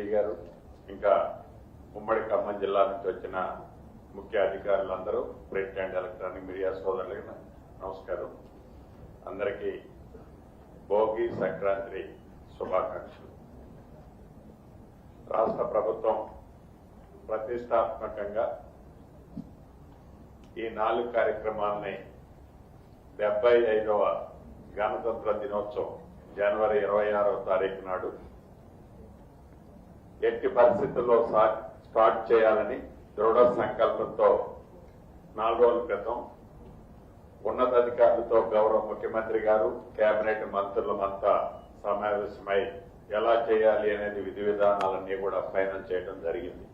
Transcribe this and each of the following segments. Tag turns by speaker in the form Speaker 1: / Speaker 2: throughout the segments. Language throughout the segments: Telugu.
Speaker 1: ఏడీ గారు ఇంకా ఉమ్మడి ఖమ్మం జిల్లా నుంచి వచ్చిన ముఖ్య అధికారులందరూ ప్రింట్ అండ్ ఎలక్ట్రానిక్ మీడియా సోదరులకు నమస్కారం. అందరికీ భోగి సంక్రాంతి శుభాకాంక్షలు. రాష్ట్ర ప్రభుత్వం ప్రతిష్టాత్మకంగా ఈ 4 కార్యక్రమాలని 75వ గణతంత్ర దినోత్సవం జనవరి 26వ తారీఖు నాడు ఎట్టి పరిస్థితుల్లో స్టార్ట్ చేయాలని దృఢ సంకల్పంతో 4 రోజుల క్రితం ఉన్నతాధికారులతో గౌరవ ముఖ్యమంత్రి గారు కేబినెట్ మంత్రులమంతా సమావేశమై ఎలా చేయాలి అనేది విధి విధానాలన్నీ కూడా ఫైనల్ చేయడం జరిగింది.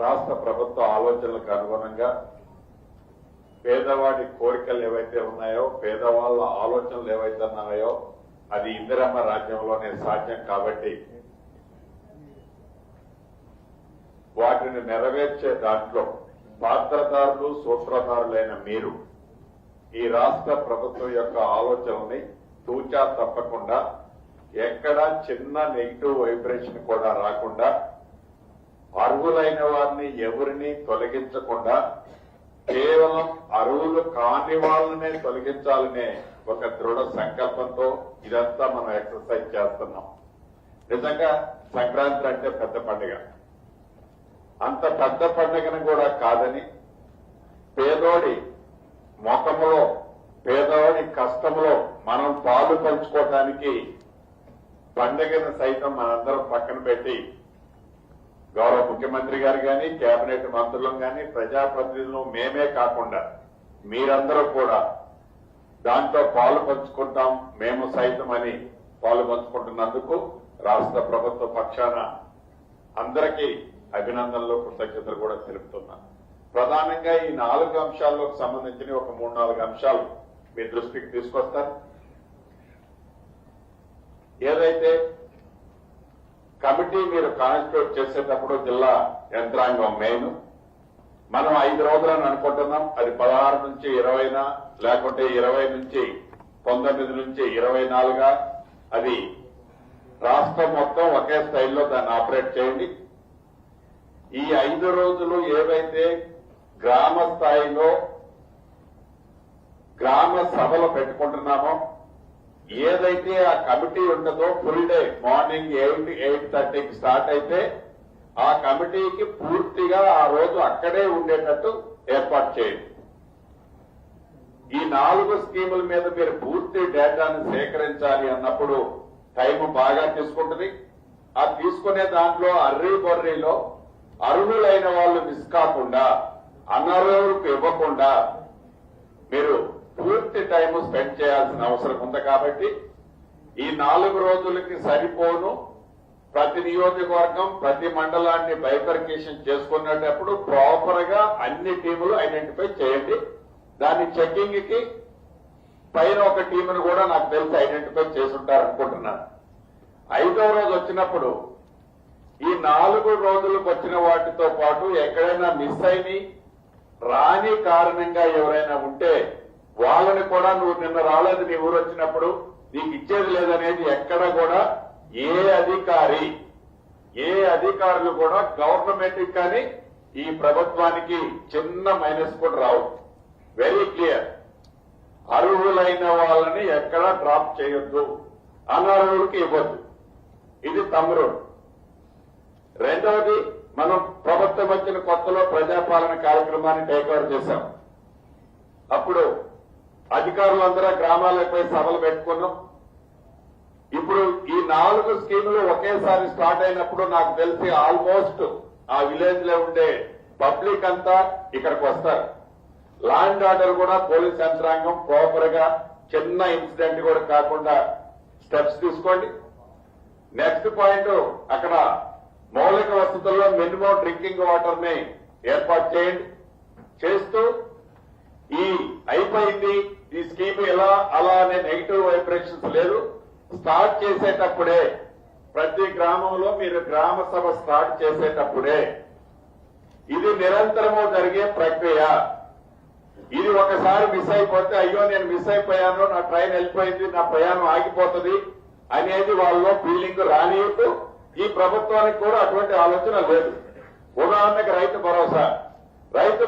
Speaker 1: రాష్ట్ర ప్రభుత్వ ఆలోచనలకు అనుగుణంగా పేదవాడి కోరికలు ఏవైతే ఉన్నాయో, పేదవాళ్ళ ఆలోచనలు ఏవైతే ఉన్నాయో అది ఇందిరమ్మ రాజ్యంలోనే సాధ్యం. కాబట్టి వాటిని నెరవేర్చే దాంట్లో పాత్రదారులు, సూత్రధారులైన మీరు ఈ రాష్ట్ర ప్రభుత్వం యొక్క ఆలోచనల్ని తూచా తప్పకుండా ఎక్కడా చిన్న నెగిటివ్ వైబ్రేషన్ కూడా రాకుండా అర్హులైన వారిని ఎవరిని తొలగించకుండా కేవలం అర్హులు కాని వాళ్ళనే తొలగించాలనే ఒక దృఢ సంకల్పంతో ఇదంతా మనం ఎక్సర్సైజ్ చేస్తున్నాం. నిజంగా సంక్రాంతి అంటే పెద్ద పండుగ. అంత పెద్ద పండుగను కూడా కాదని పేదోడి ముఖంలో, పేదోడి కష్టంలో మనం పాలు పంచుకోవటానికి పండుగను సైతం మనందరం పక్కన పెట్టి గౌరవ ముఖ్యమంత్రి గారు కానీ, కేబినెట్ మంత్రులు కానీ, ప్రజాప్రతినిధులు మేమే కాకుండా మీరందరూ కూడా దాంట్లో పాలు పంచుకుంటాం మేము సైతం అని పాలు పంచుకుంటున్నందుకు రాష్ట్ర ప్రభుత్వ పక్షాన అందరికీ అభినందనలు, కృతజ్ఞతలు కూడా తెలుపుతున్నా. ప్రధానంగా ఈ 4 అంశాలకు సంబంధించిన ఒక 3-4 అంశాలు మీ దృష్టికి తీసుకొస్తారు. ఏదైతే కమిటీ మీరు కాన్స్టిట్యూట్ చేసేటప్పుడు జిల్లా యంత్రాంగం మెయిన్, మనం 5 రోజులని అనుకుంటున్నాం. అది 16 నుంచి 20 లేకుంటే 20 నుంచి 19 నుంచి 24 అది రాష్ట్రం మొత్తం ఒకే స్థాయిలో దాన్ని ఆపరేట్ చేయండి. ఈ 5 రోజులు ఏవైతే గ్రామ స్థాయిలో గ్రామ సభలు పెట్టుకుంటున్నామో, ఏదైతే ఆ కమిటీ ఉంటుందో ఫుల్ డే మార్నింగ్ 8-8:30కి స్టార్ట్ అయితే ఆ కమిటీకి పూర్తిగా ఆ రోజు అక్కడే ఉండేటట్టు ఏర్పాటు చేయండి. ఈ 4 స్కీముల మీద మీరు పూర్తి డేటాను సేకరించాలి అన్నప్పుడు టైం బాగా తీసుకుంటుంది. ఆ తీసుకునే దాంట్లో అర్రీ బొర్రీలో అర్హులైన వాళ్ళు మిస్ కాకుండా, అనర్హులకు ఇవ్వకుండా మీరు పూర్తి టైం స్పెండ్ చేయాల్సిన అవసరం ఉంది. కాబట్టి ఈ 4 రోజులకి సరిపోను ప్రతి నియోజకవర్గం, ప్రతి మండలాన్ని బైఫర్కేషన్ చేసుకునేటప్పుడు ప్రాపర్ గా అన్ని టీములు ఐడెంటిఫై చేయండి. దాని చెకింగ్ కి పైన ఒక టీమును కూడా నాకు తెలిసి ఐడెంటిఫై చేసుంటారనుకుంటున్నాను. 5వ రోజు వచ్చినప్పుడు ఈ 4 రోజులకు వచ్చిన వాటితో పాటు ఎక్కడైనా మిస్ అయిని రాని కారణంగా ఎవరైనా ఉంటే వాళ్ళని కూడా నువ్వు నిన్న రాలేదు, నీ ఊరు వచ్చినప్పుడు నీకు ఇచ్చేది లేదనేది ఎక్కడ కూడా ఏ అధికారులు కూడా గవర్నమెంట్ కానీ ఈ ప్రభుత్వానికి చిన్న మైనస్ కూడా రావు. Very clear. అర్హులైన వాళ్ళని ఎక్కడా డ్రాప్ చేయొద్దు, అనర్హులకి ఇవ్వద్దు. ఇది తమ్ముడు. రెండవది, మనం ప్రభుత్వం వచ్చిన కొత్తలో ప్రజాపాలన కార్యక్రమాన్ని టేక్ ఓవర్ చేశాం. అప్పుడు అధికారులందరూ గ్రామాలపై సభలు పెట్టుకున్నాం. ఇప్పుడు ఈ 4 స్కీములు ఒకేసారి స్టార్ట్ అయినప్పుడు నాకు తెలిసి ఆల్మోస్ట్ ఆ విలేజ్ లో ఉండే పబ్లిక్ అంతా ఇక్కడికి వస్తారు. లా అండ్ ఆర్డర్ కూడా పోలీస్ యంత్రాంగం ప్రాపర్ గా చిన్న ఇన్సిడెంట్ కూడా కాకుండా స్టెప్స్ తీసుకోండి. నెక్స్ట్ పాయింట్, అక్కడ మౌలిక వసతుల్లో మినిమం డ్రింకింగ్ వాటర్ ని ఏర్పాటు చేయండి. చేస్తూ ఈ అయిపోయింది ఈ స్కీమ్ ఎలా అలా అనే నెగిటివ్ వైబ్రేషన్స్ లేదు. స్టార్ట్ చేసేటప్పుడే ప్రతి గ్రామంలో మీరు గ్రామ సభ స్టార్ట్ చేసేటప్పుడే ఇది నిరంతరము జరిగే ప్రక్రియ. ఇది ఒకసారి మిస్ అయిపోతే అయ్యో నేను మిస్ అయిపోయాను, నా ట్రైన్ వెళ్ళిపోయింది, నా ప్రయాణం ఆగిపోతుంది అనేది వాళ్ళలో ఫీలింగ్ రాని ఈ ప్రభుత్వానికి కూడా అటువంటి ఆలోచన లేదు. ఉదాహరణకి రైతు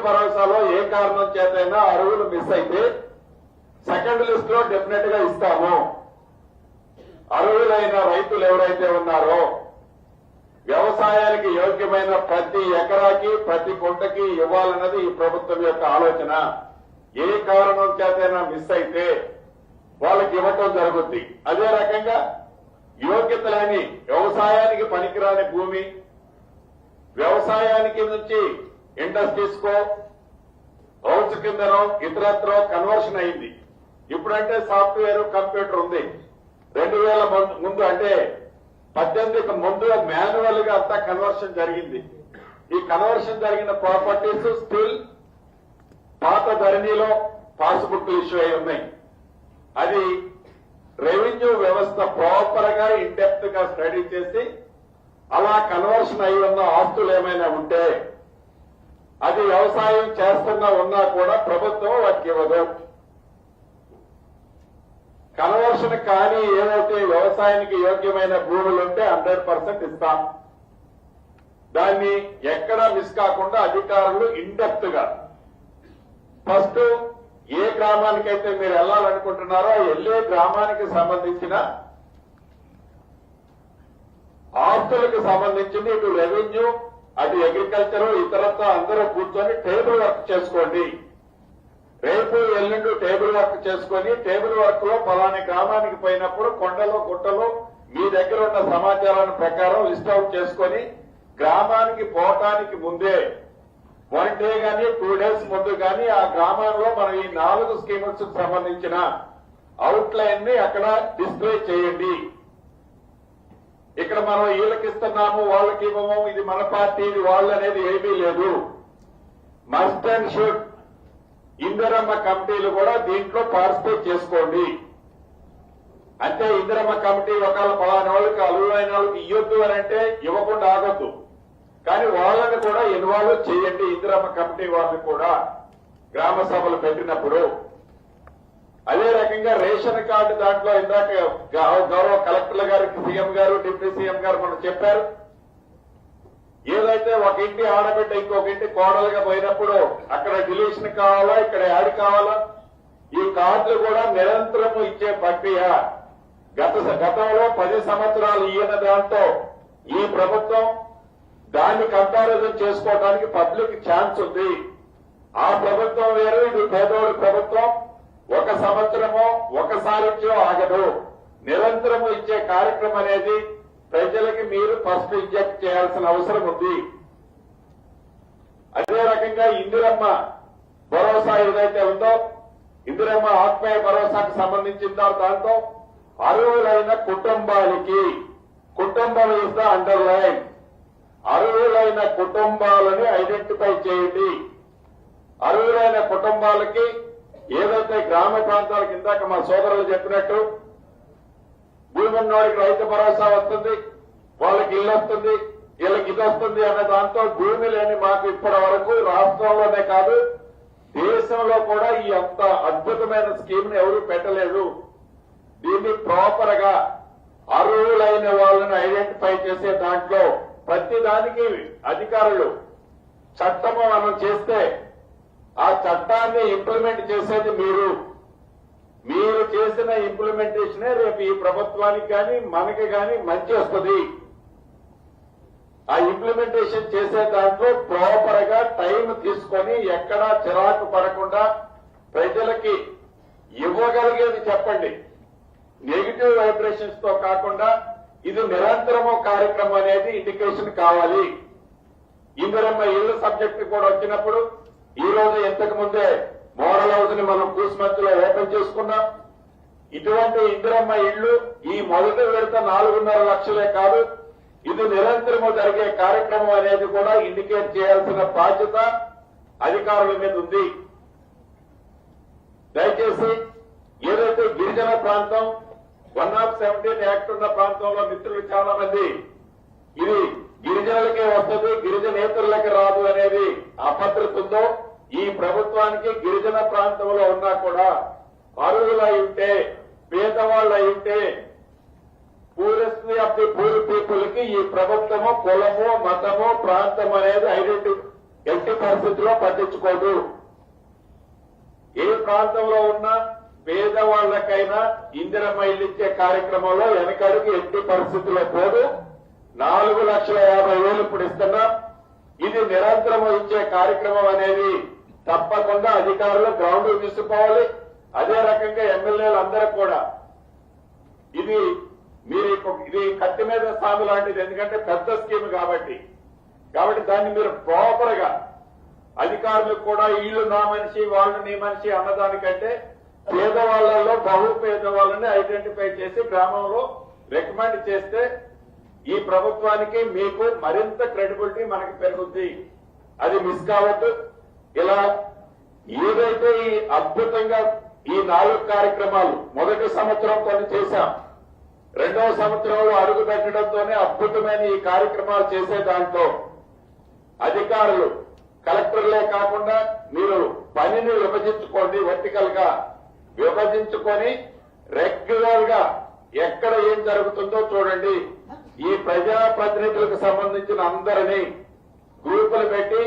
Speaker 1: భరోసాలో ఏ కారణం చేతైనా అర్హులు మిస్ అయితే సెకండ్ లిస్ట్ లో డెఫినెట్ గా ఇస్తాము. అర్హులైన రైతులు ఎవరైతే ఉన్నారో వ్యవసాయానికి యోగ్యమైన ప్రతి ఎకరాకి ప్రతి గుంటకి ఇవ్వాలన్నది ఈ ప్రభుత్వం యొక్క ఆలోచన. ఏ కారణం చేతైనా మిస్ అయితే వాళ్ళకి ఇవ్వటం జరుగుద్ది. అదే రకంగా యోగ్యత లేని వ్యవసాయానికి పనికిరాని భూమి, వ్యవసాయానికి నుంచి ఇండస్ట్రీస్కో హౌస్ కిందనో ఇతరత్రో కన్వర్షన్ అయింది. ఇప్పుడంటే సాఫ్ట్వేర్ కంప్యూటర్ ఉంది. 2000 ముందు అంటే 18కి ముందు మాన్యువల్ గా అంతా కన్వర్షన్ జరిగింది. ఈ కన్వర్షన్ జరిగిన ప్రాపర్టీస్ స్టిల్ పాత ధరణిలో పాస్బుక్ ఇష్యూ అయి ఉన్నాయి. అది రెవెన్యూ వ్యవస్థ ప్రాపర్ గా ఇండెప్త్ గా స్టడీ చేసి అలా కన్వర్షన్ అయి ఉన్న ఆస్తులు ఏమైనా ఉంటే అది వ్యవసాయం ఉన్నా కూడా ప్రభుత్వం వాటికి ఇవ్వదు. కన్వర్షన్ కానీ ఏదైతే వ్యవసాయానికి యోగ్యమైన భూములు ఉంటే 100% ఇస్తాం. దాన్ని ఎక్కడా మిస్ కాకుండా అధికారులు ఇండెప్త్ గా ఫస్ట్ ఏ గ్రామానికైతే మీరు వెళ్లాలనుకుంటున్నారో వెళ్లే గ్రామానికి సంబంధించిన ఆస్తులకు సంబంధించింది ఇటు రెవెన్యూ అటు అగ్రికల్చర్ ఇతరత్ర అందరూ కూర్చొని టేబుల్ వర్క్ చేసుకోండి. రేపు ఎల్లుండి టేబుల్ వర్క్ చేసుకుని టేబుల్ వర్క్ లో ఫలాని గ్రామానికి పోయినప్పుడు కొండలు గుట్టలు మీ దగ్గర ఉన్న సమాచారాన్ని ప్రకారం లిస్ట్ అవుట్ చేసుకుని గ్రామానికి పోవటానికి ముందే 1 డే గానీ 2 days ముందు గానీ ఆ గ్రామంలో మనం ఈ 4 స్కీమ్స్ కు సంబంధించిన అవుట్ లైన్ ని అక్కడ డిస్ప్లే చేయండి. ఇక్కడ మనం వీళ్ళకి ఇస్తున్నాము వాళ్ళకి ఇవ్వము, ఇది మన పార్టీ ఇది వాళ్ళు అనేది ఏమీ లేదు. మస్ట్ అండ్ షుడ్ ఇందిరమ్మ కమిటీలు కూడా దీంట్లో పార్టిసిపేట్ చేసుకోండి. అంటే ఇందిరమ్మ కమిటీ ఒకవేళ పలానా వాళ్ళకి అర్హులైన వాళ్ళకి ఇవ్వద్దు అని అంటే ఇవ్వకుండా ఆగొద్దు. కానీ వాళ్ళని కూడా ఇన్వాల్వ్ చేయండి. ఇందిరమ్మ కమిటీ వాళ్ళని కూడా గ్రామ సభలు పెట్టినప్పుడు అదే రకంగా రేషన్ కార్డు దాంట్లో ఇందాక గౌరవ కలెక్టర్ల గారికి సీఎం గారు డిప్యూటీ సీఎం గారు మనం చెప్పారు. ఏదైతే ఒక ఇంటి ఆడబిడ్డ ఇంకొక ఇంటి కోడలుగా పోయినప్పుడు అక్కడ డిలీషన్ కావాలా ఇక్కడ యాడ్ కావాలా ఈ కార్డులు కూడా నిరంతరం ఇచ్చే ప్రక్రియ. గతంలో 10 సంవత్సరాలు ఈయన దాంతో ఈ ప్రభుత్వం దాన్ని కంపారిజన్ చేసుకోవడానికి పబ్లిక్ ఛాన్స్ ఉంది. ఆ ప్రభుత్వం వేరు, ఇది పేదోడి ప్రభుత్వం. 1 సంవత్సరమో ఒకసారిచ్చో ఆగదు. నిరంతరము ఇచ్చే కార్యక్రమం అనేది ప్రజలకి మీరు ఫస్ట్ ఇంజెక్ట్ చేయాల్సిన అవసరం ఉంది. అదే రకంగా ఇందిరమ్మ భరోసా ఏదైతే ఉందో ఇందిరమ్మ ఆత్మీయ భరోసాకు సంబంధించిన దాంతో అర్హులైన కుటుంబాలకి కుటుంబం ఇస్ ద అండర్లైన్ అర్హులైన కుటుంబాలని ఐడెంటిఫై చేయండి. అర్హులైన కుటుంబాలకి ఏదైతే గ్రామ ప్రాంతాలకు ఇందాక మా సోదరులు చెప్పినట్టు భూమి ఉన్నవాడికి రైతు భరోసా వస్తుంది, వాళ్ళకి ఇల్లు వస్తుంది, వీళ్ళకి ఇది వస్తుంది అనే దాంతో భూమి లేని మాకు ఇప్పటి వరకు రాష్ట్రంలోనే కాదు దేశంలో కూడా ఈ అంత అద్భుతమైన స్కీమ్ ని ఎవరూ పెట్టలేదు. దీన్ని ప్రాపర్ గా అర్హులైన వాళ్ళని ఐడెంటిఫై చేసే దాంట్లో ప్రతి దానికి అధికారులు చట్టము మనం చేస్తే ఆ చట్టాన్ని ఇంప్లిమెంట్ చేసేది మీరు చేసిన ఇంప్లిమెంటేషనే రేపు ఈ ప్రభుత్వానికి కానీ మనకి కానీ మంచి వస్తుంది. ఆ ఇంప్లిమెంటేషన్ చేసే దాంట్లో ప్రాపర్ గా టైం తీసుకొని ఎక్కడా చిరాకు పడకుండా ప్రజలకి ఇవ్వగలిగేది చెప్పండి. నెగిటివ్ వైబ్రేషన్స్ తో కాకుండా ఇది నిరంతరము కార్యక్రమం అనేది ఇండికేషన్ కావాలి. ఇందిరమ్మ ఇళ్ల సబ్జెక్ట్ కూడా వచ్చినప్పుడు ఈ రోజు ఇంతకు ముందే మోడల్ హౌస్ ని మనం కూసుమంచులో ఓపెన్ చేసుకున్నాం. ఇటువంటి ఇందిరమ్మ ఇళ్లు ఈ మొదటి విడత 4.5 లక్షలే కాదు, ఇది నిరంతరము జరిగే కార్యక్రమం అనేది కూడా ఇండికేట్ చేయాల్సిన బాధ్యత అధికారుల మీద ఉంది. దయచేసి ఏదైతే గిరిజన ప్రాంతం 117 యాక్ట్ ఉన్న ప్రాంతంలో మిత్రులు చాలా మంది ఇది గిరిజనులకే వస్తుంది గిరిజనేతరులకి రాదు అనేది అభద్రత ఉందో ఈ ప్రభుత్వానికి గిరిజన ప్రాంతంలో ఉన్నా కూడా అర్హులై ఉంటే పేదవాళ్ళు అయి ఉంటే poorest of the poor people కి ఈ ఈ ప్రభుత్వము కులము మతము ప్రాంతం అనేది ఎట్టి పరిస్థితిలో పట్టించుకోదు. ఏ ప్రాంతంలో ఉన్నా పేదవాళ్లకైనా ఇందిరమ్మ ఇల్లు ఇచ్చే కార్యక్రమంలో వెనకడుగు ఎట్టి పరిస్థితుల్లో పోదు. 4,50,000 ఇప్పుడు ఇస్తున్నాం. ఇది నిరంతరం ఇచ్చే కార్యక్రమం అనేది తప్పకుండా అధికారులు గ్రౌండ్ తీసుకోవాలి. అదే రకంగా ఎమ్మెల్యేలు అందరూ కూడా ఇది కత్తి మీద సాగు లాంటిది, ఎందుకంటే పెద్ద స్కీమ్ కాబట్టి దాన్ని మీరు ప్రాపర్ గా అధికారులకు కూడా వీళ్ళు నా మనిషి వాళ్ళు నీ మనిషి అన్నదానికంటే పేదవాళ్లలో బహు పేదవాళ్ళని ఐడెంటిఫై చేసి గ్రామంలో రికమెండ్ చేస్తే ఈ ప్రభుత్వానికి మీకు మరింత క్రెడిబిలిటీ మనకి పెరుగుద్ది. అది మిస్ కావద్దు. ఇలా ఏదైతే ఈ అద్భుతంగా ఈ 4 కార్యక్రమాలు మొదటి సంవత్సరం కొన్ని చేశాం, రెండవ సంవత్సరంలో అడుగు పెట్టడంతోనే అద్భుతమైన ఈ కార్యక్రమాలు చేసే దాంట్లో అధికారులు కలెక్టర్లే కాకుండా మీరు పనిని విభజించుకోండి, వర్టికల్ గా విభజించుకొని రెగ్యులర్ గా ఎక్కడ ఏం జరుగుతుందో చూడండి. ఈ ప్రజాప్రతినిధులకు సంబంధించిన అందరినీ గ్రూపులు పెట్టి